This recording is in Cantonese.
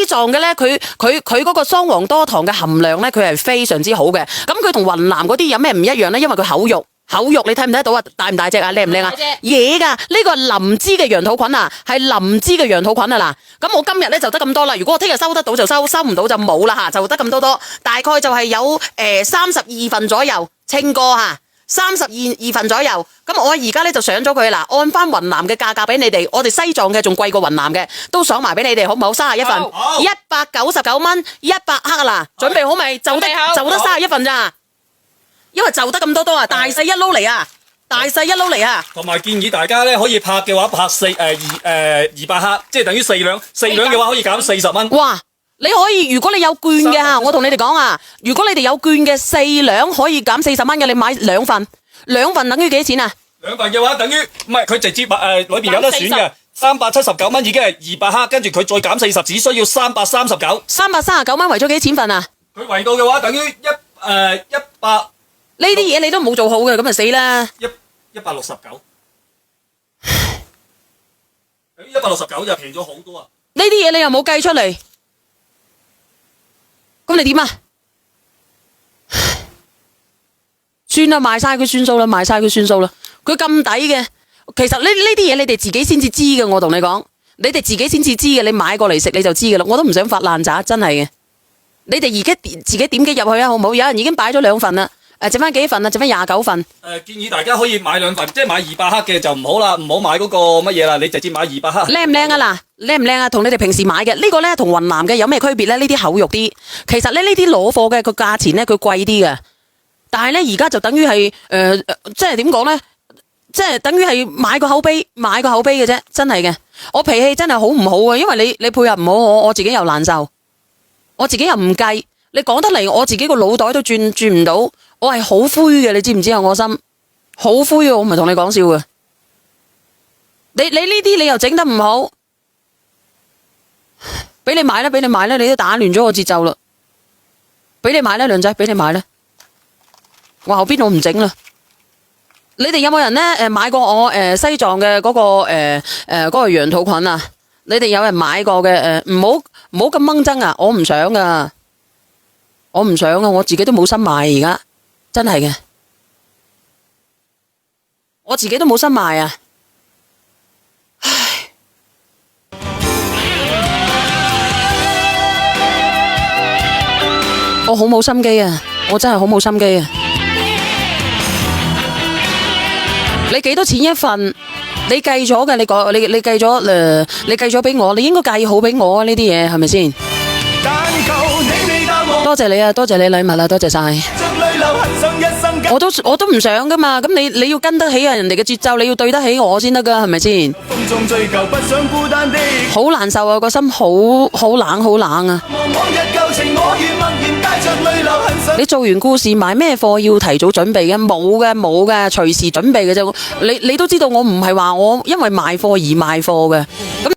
藏嘅咧，佢嗰個桑黃多糖嘅含量咧，佢係非常之好嘅。咁佢同雲南嗰啲有咩唔一樣咧？因為佢口肉你睇唔睇到啊？大唔大隻啊？靚唔靚啊？嘢噶，呢個係靈芝嘅羊肚菌啊，係靈芝嘅羊肚菌啊嗱。咁我今日咧就得咁多啦。如果我聽日收得到就收唔到就冇啦吓，就得咁多。大概就係有32份左右，稱過吓。32份左右，咁我而家咧就上咗佢啦，按翻雲南嘅價格俾你哋，我哋西藏嘅仲貴過雲南嘅，都上埋俾你哋，好唔好？31份，199蚊100克啦，準備好未？就得31份咋，因為就得咁多啊，大細一撈嚟啊，同埋建議大家咧可以拍嘅話拍200克，即係等於4兩嘅話可以減40蚊。哇！你可以，如果你有券嘅吓，我同你哋講啊，如果你哋有券嘅4兩可以減40蚊嘅，你買2份，2份等於幾錢啊？2份嘅話等於唔係佢直接裏邊有得選嘅，379蚊已經係200克，跟住佢再減40，只需要339。339蚊為咗幾錢份啊？佢圍到嘅話等於100。呢啲嘢你都冇做好嘅，咁就死啦。169，等於169就平咗好多啊！呢啲嘢你又冇計出嚟。咁你點啊？算啦，賣晒佢算數啦，佢咁抵嘅，其實呢啲嘢你哋自己先至知嘅，我同你講，你哋自己先至知嘅，你買過嚟食你就知嘅啦，我都唔想發爛渣，真係嘅。你哋而家自己點擊入去啊，好唔好？有人已經擺咗2份啦，剩翻幾份啊？剩翻29份。建議大家可以買2份，即係買200克嘅就唔好啦，唔好買嗰個乜嘢啦，你直接買200克。靚唔靚啊？嗱，靚唔靚啊？同你哋平時買嘅呢個咧，同雲南嘅有咩區別咧？呢啲厚肉啲，其實咧呢啲攞貨嘅個價錢咧佢貴啲嘅，但係咧而家就等於係即係點講咧？即係等於係買個口碑嘅啫，真係嘅。我脾氣真係好唔好啊？因為你配合唔好我自己又難受，我自己又唔計，你講得嚟我自己個腦袋都轉唔到，我係好灰嘅，你知唔知啊？我心好灰啊！我唔係同你講笑嘅。你呢啲你又整得唔好，俾你買啦，你都打亂咗個節奏啦。俾你買啦，梁仔，俾你買啦。我後邊我唔整啦。你哋有冇人咧買過我西藏嘅嗰個羊肚菌啊？你哋有人買過嘅唔好咁掹憎啊！我唔想噶，我自己都冇心買而家，真係嘅，我自己都冇心買啊！唉，我好冇心機啊！我真係好冇心機啊！你幾多錢一份？你計咗嘅，你計咗你計咗俾我，你應該計好俾我啊！呢啲嘢係咪先？多謝你啊，多謝你禮物啊，多謝晒。我都唔想噶嘛，咁你要跟得起啊人哋嘅節奏，你要對得起我先得噶，係咪先？好難受啊，個心好冷啊！你做完故事買咩貨要提早準備嘅？冇嘅，隨時準備嘅啫。你都知道我唔係話我因為賣貨而賣貨嘅，咁。